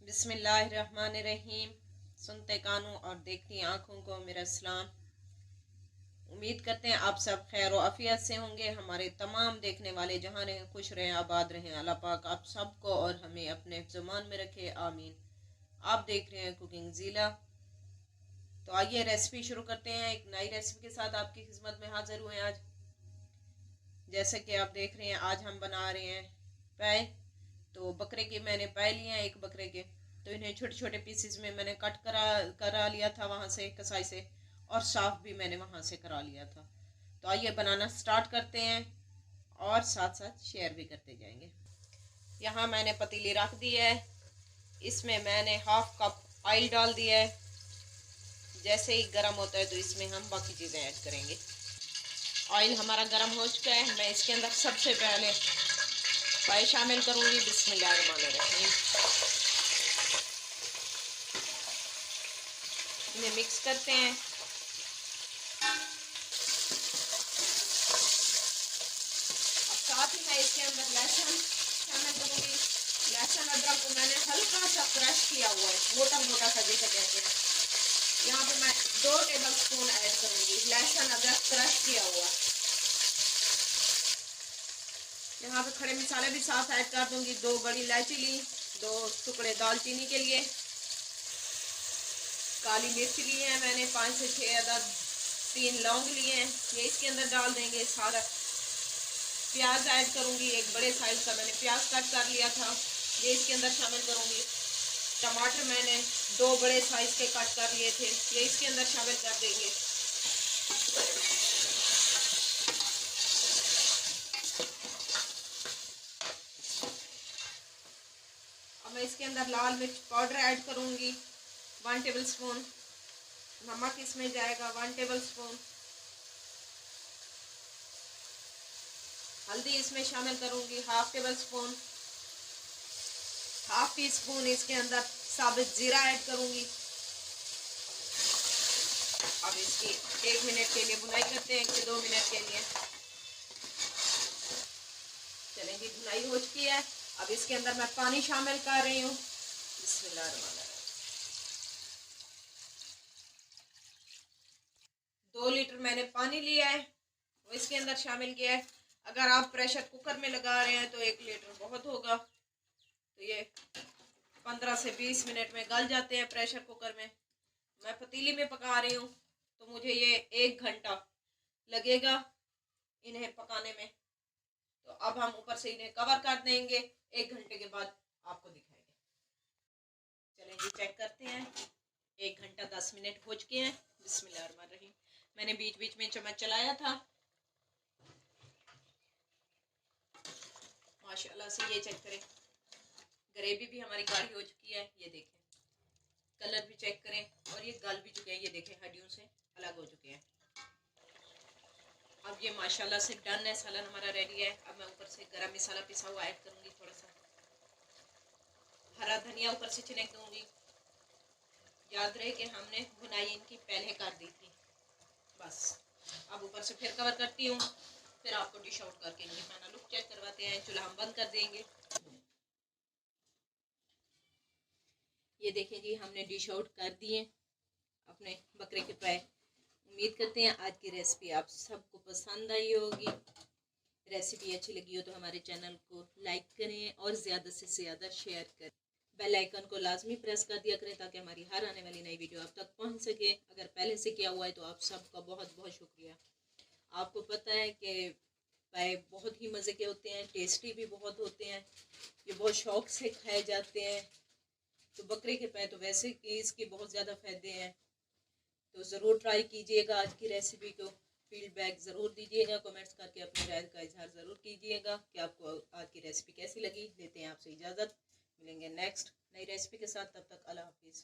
बिस्मिल्लाहिर्रहमानिर्रहीम। सुनते कानों और देखती आँखों को मेरा सलाम। उम्मीद करते हैं आप सब खैर और आफियत से होंगे। हमारे तमाम देखने वाले जहाँ रहें खुश रहें आबाद रहें। अल्लाह पाक आप सबको और हमें अपने ज़ुबान में रखे, आमीन। आप देख रहे हैं कुकिंग ज़ीला। तो आइए रेसिपी शुरू करते हैं। एक नई रेसिपी के साथ आपकी खिदमत में हाजिर हुए आज। जैसे कि आप देख रहे हैं आज हम बना रहे हैं पाए। तो बकरे के मैंने पाए लिए हैं, एक बकरे के। तो इन्हें छोटे छोटे पीसेस में मैंने कट करा लिया था वहाँ से कसाई से, और साफ भी मैंने वहाँ से करा लिया था। तो आइए बनाना स्टार्ट करते हैं और साथ साथ शेयर भी करते जाएंगे। यहाँ मैंने पतीली रख दी है, इसमें मैंने हाफ कप ऑयल डाल दिया है। जैसे ही गर्म होता है तो इसमें हम बाकी चीज़ें ऐड करेंगे। ऑयल हमारा गर्म हो चुका है। मैं इसके अंदर सबसे पहले पाए शामिल करूँगी। बिस्मिल्लाहिर्रहमानिर्रहीम। इन्हें मिक्स करते हैं। अब साथ ही मैं इसके अंदर लहसुन शामिल करूँगी। लहसुन अदरक को मैंने हल्का सा क्रश किया हुआ है, मोटा मोटा सा जैसे कहते हैं। यहाँ पे मैं 2 टेबल स्पून ऐड करूँगी लहसुन अदरक क्रश किया हुआ। यहाँ पे खड़े मसाले भी साथ ऐड कर दूँगी। 2 बड़ी इलायची ली, 2 टुकड़े दालचीनी के लिए, काली मिर्च ली है मैंने 5 से 6 अदद, 3 लौंग लिए हैं, ये इसके अंदर डाल देंगे। सारा प्याज ऐड करूँगी, एक बड़े साइज का मैंने प्याज कट कर लिया था, ये इसके अंदर शामिल करूँगी। टमाटर मैंने 2 बड़े साइज के कट कर लिए थे, ये इसके अंदर शामिल कर देंगे। अब मैं इसके अंदर लाल मिर्च पाउडर ऐड करूँगी 1 टेबल स्पून। नमक इसमें जाएगा 1 टेबल स्पून। हल्दी इसमें शामिल करूँगी half table spoon. Half tea spoon इसके अंदर साबुत जीरा ऐड करूँगी। अब इसकी 1 मिनट के लिए भुनाई करते हैं, 1 से 2 मिनट के लिए। चलेंगे, भुनाई हो चुकी है। अब इसके अंदर मैं पानी शामिल कर रही हूँ। बिस्मिल्लाहिर्रहमानिर्रहीम। 2 लीटर मैंने पानी लिया है, वो इसके अंदर शामिल किया है। अगर आप प्रेशर कुकर में लगा रहे हैं तो 1 लीटर बहुत होगा। तो ये 15 से 20 मिनट में गल जाते हैं प्रेशर कुकर में। मैं पतीली में पका रही हूँ तो मुझे ये 1 घंटा लगेगा इन्हें पकाने में। तो अब हम ऊपर से इन्हें कवर कर देंगे, 1 घंटे के बाद आपको दिखाएंगे। चलें जी, चेक करते हैं। 1 घंटा 10 मिनट हो चुके हैं। बिस्मिल्लाहिर्रहमानिर्रहीम। मैंने बीच बीच में चम्मच चलाया था। माशाल्लाह से ये चेक करें, ग्रेवी भी हमारी गाढ़ी हो चुकी है। ये देखें, कलर भी चेक करें, और ये गल भी चुके हैं। ये देखें, हड्डियों से अलग हो चुके हैं। अब ये माशाल्लाह से डन है। सालन हमारा रेडी है। अब मैं ऊपर से गरम मसाला पिसा हुआ ऐड करूँगी, थोड़ा सा हरा धनिया ऊपर से छिड़क दूँगी। याद रहे कि हमने भुनाई इनकी पहले कर दी थी। बस अब ऊपर से फिर कवर करती हूँ, फिर आपको डिश आउट करके इनकी फाइनल लुक चेक करवाते हैं। चूल्हा हम बंद कर देंगे। ये देखें जी, हमने डिश आउट कर दिए अपने बकरे के पाए। उम्मीद करते हैं आज की रेसिपी आप सबको पसंद आई होगी। रेसिपी अच्छी लगी हो तो हमारे चैनल को लाइक करें और ज़्यादा से ज़्यादा शेयर करें। बेल आइकन को लाजमी प्रेस कर दिया करें ताकि हमारी हर आने वाली नई वीडियो आप तक पहुंच सके। अगर पहले से किया हुआ है तो आप सबका बहुत बहुत शुक्रिया। आपको पता है कि पाए बहुत ही मज़े के होते हैं, टेस्टी भी बहुत होते हैं, ये बहुत शौक़ से खाए जाते हैं। तो बकरे के पाए तो वैसे कि इसके बहुत ज़्यादा फ़ायदे हैं। तो ज़रूर ट्राई कीजिएगा आज की रेसिपी को। फीडबैक ज़रूर दीजिएगा, कमेंट्स करके अपनी राय का इजहार ज़रूर कीजिएगा कि आपको आज की रेसिपी कैसी लगी। लेते हैं आपसे इजाज़त, मिलेंगे नेक्स्ट नई रेसिपी के साथ। तब तक अल्लाह हाफिज़।